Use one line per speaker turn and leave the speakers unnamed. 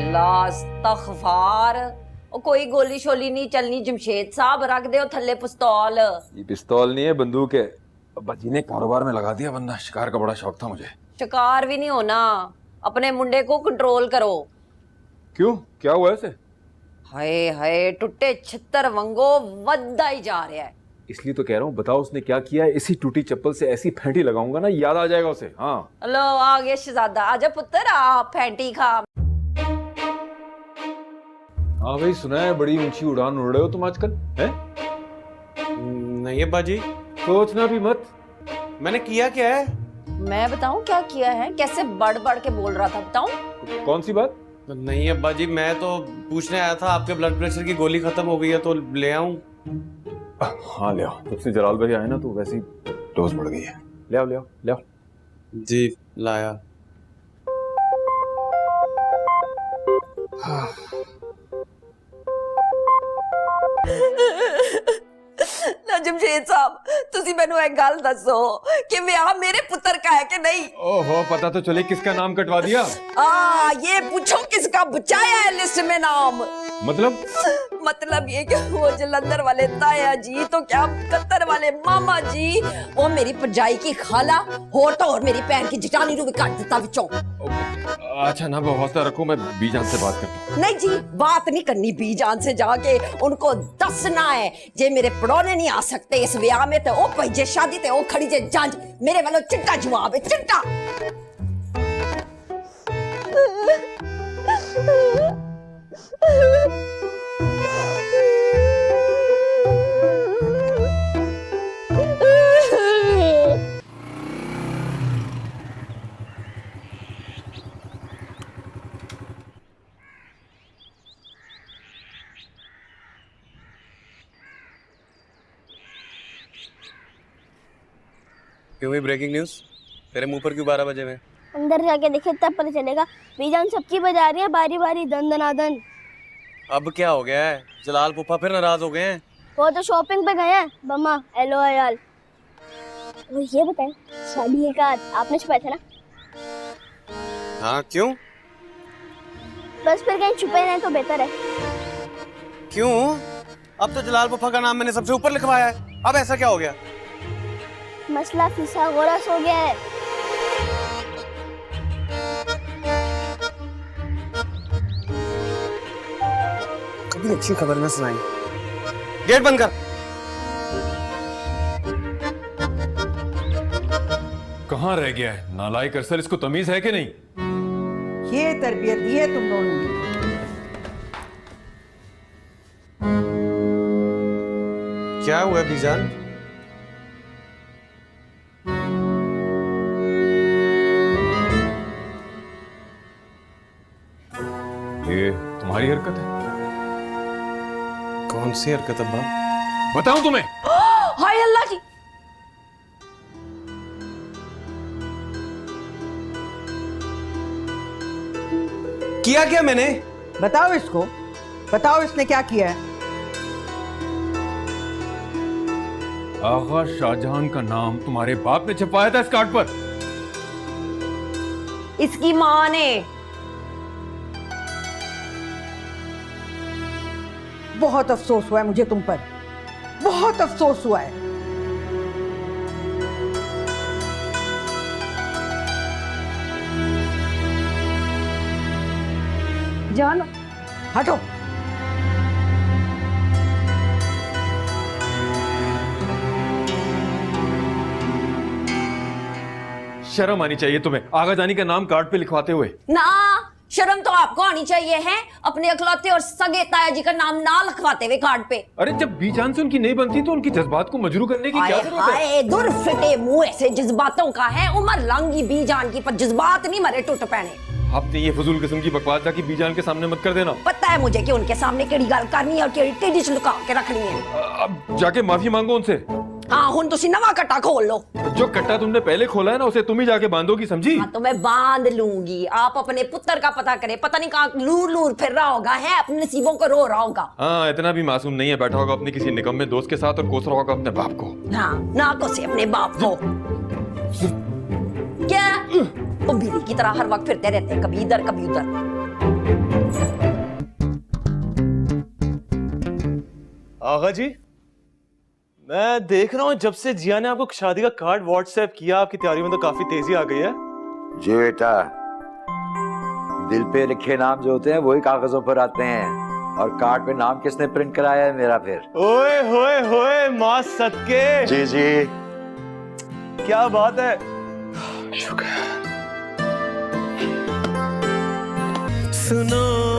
अल्लाह इस्तगफार। ओ कोई गोली शोली नहीं चलनी जमशेद साहब, रख दे थल्ले पिस्तौल।
ये पिस्तौल नहीं है, बंदूक है। अब्बा जी ने कारोबार में लगा दिया, वरना शिकार का बड़ा शौक था मुझे।
शिकार भी नहीं होना, अपने मुंडे को कंट्रोल करो।
क्यों, क्या हुआ ऐसे?
हाय हाय टुट्टे छितर वंगो वद्दा ही जा रहा है।
इसलिए तो कह रहा हूँ, बताओ उसने क्या किया है। इसी टूटी चप्पल से ऐसी फेंटी लगाऊंगा ना, याद आ जाएगा उसे। हाँ
लो आ गया शहजादा, आजा पुत्र आ फैंटी खा।
हाँ भाई, सुना है बड़ी ऊंची उड़ान उड़ रहे हो तुम आजकल, हैं?
नहीं अब्बा जी,
सोचना भी मत।
मैंने किया क्या है?
मैं बताऊं क्या किया है? कैसे बढ़ बढ़ के बोल रहा था, बताऊं?
कौन सी बात?
नहीं अब्बा जी, मैं तो पूछने आया था आपके ब्लड प्रेशर की गोली खत्म हो गई है तो ले आऊं।
हाँ ले आओ, जब से जलाल भाई आए ना तो वैसी डोज बढ़ गई है। ले आओ ले आओ ले आओ।
जी लाया।
ना जमशेद साहब, तुसी मैनू एक गल दसो कि विआह मेरे पुत्र का है कि नहीं?
ओहो, पता तो चले किसका नाम कटवा दिया।
ये पूछो किसका बचाया है लिस्ट में नाम। मतलब ये कि वो जलंधर वाले ताया जी, तो क्या कतर वाले मामा जी, वो मेरी भरजाई की खाला, और तो और मेरी भैन की जटानी रू भी काट दिता विचों।
अच्छा ना, हौसला रखो, मैं बीजान से बात करता हूँ।
नहीं जी, बात नहीं करनी बीजान से, जाके उनको दसना है जे मेरे पड़ोने नहीं आ सकते इस ब्याह में, तो ओ भाई जे शादी ते ओ खड़ी जे जंज, मेरे वालों चिट्टा जवाब है, चिट्टा।
क्यों हुई ब्रेकिंग न्यूज? तेरे मुंह पर क्यों 12 बजे में?
अंदर जाके देखे तब पता चलेगा। बीजान सबकी बजा रही है बारी बारी, दन दनादन।
अब क्या हो गया है? जलाल पुप्पा फिर नाराज हो गए हैं?
वो तो शॉपिंग पे गए हैं बम्मा, हेलो अयाल। और ये बताएं, शादी के कार्ड आपने छुपाया था ना?
हाँ क्यों?
बस फिर कहीं छुपे नहीं तो बेहतर है।
क्यों? अब तो जलाल पुप्पा का नाम मैंने सबसे ऊपर लिखवाया है, अब ऐसा क्या हो गया?
मसला फिसा गोरस हो गया है।
कभी अच्छी खबर न सुनाई। गेट बंद कर।
कहाँ रह गया है नालायक अरसल, इसको तमीज है कि नहीं?
ये तरबियत दी है तुम दोनों ने।
क्या हुआ बीजान?
ये तुम्हारी हरकत है।
कौन सी हरकत अब्बा?
बताऊं तुम्हें?
हाय अल्लाह जी,
किया क्या मैंने?
बताओ इसको, बताओ इसने क्या किया है।
आगा शाहजहां का नाम तुम्हारे बाप ने छपाया था इस कार्ड पर।
इसकी माँ ने।
बहुत अफसोस हुआ है मुझे तुम पर, बहुत अफसोस हुआ है। जानो, हटो।
शर्म आनी चाहिए तुम्हें, आगा जानी का नाम कार्ड पे लिखवाते हुए।
ना, शर्म तो आपको आनी चाहिए है, अपने अखलाते और सगे ताया जी का नाम ना लिखवाते हुए कार्ड पे।
अरे जब बीजान से उनकी नहीं बनती तो उनकी जज्बात को मजरू करने की क्या जरूरत है?
हाय दुर फिटे मुंह ऐसे जज्बातों का है, उम्र लंगी बीजान की, पर जज्बात नहीं मरे टूट पैने।
आपने ये फजूल किस्म की बकवास जाके बीजान के सामने मत कर देना।
पता है मुझे कि उनके सामने केड़ी गल करनी है और केड़ी टेढ़ी च लुका के रखनी है।
अब जाके माफी मांगो उनसे।
हाँ हुन तुसी नवा कट्टा खोल लो।
जो कट्टा तुमने पहले खोला है ना, उसे तुम ही जाके बांधोगी, समझी?
हाँ तो मैं बांध लूंगी। आप अपने पुत्र का पता करें, पता नहीं कहाँ लूर लूर फिर रहा होगा, है अपने नसीबों को रो रहा होगा।
हाँ, इतना भी मासूम नहीं है, बैठा होगा अपने किसी निकम्मे दोस्त के साथ और कोस रहा होगा अपने बाप को।
हाँ ना कोसे अपने बाप को। क्या वो बिल्ली की तरह हर वक्त फिरते रहते हैं, कभी इधर कभी उधर।
आगा जी, मैं देख रहा हूँ जब से जिया ने आपको शादी का कार्ड व्हाट्सएप किया, आपकी तैयारी में तो काफी तेजी आ गई है।
जी बेटा, दिल पे लिखे नाम जो होते हैं वही कागजों पर आते हैं, और कार्ड पे नाम किसने प्रिंट कराया है मेरा फिर?
ओए होए होए माँ सदके।
जी जी,
क्या बात है।
सुनो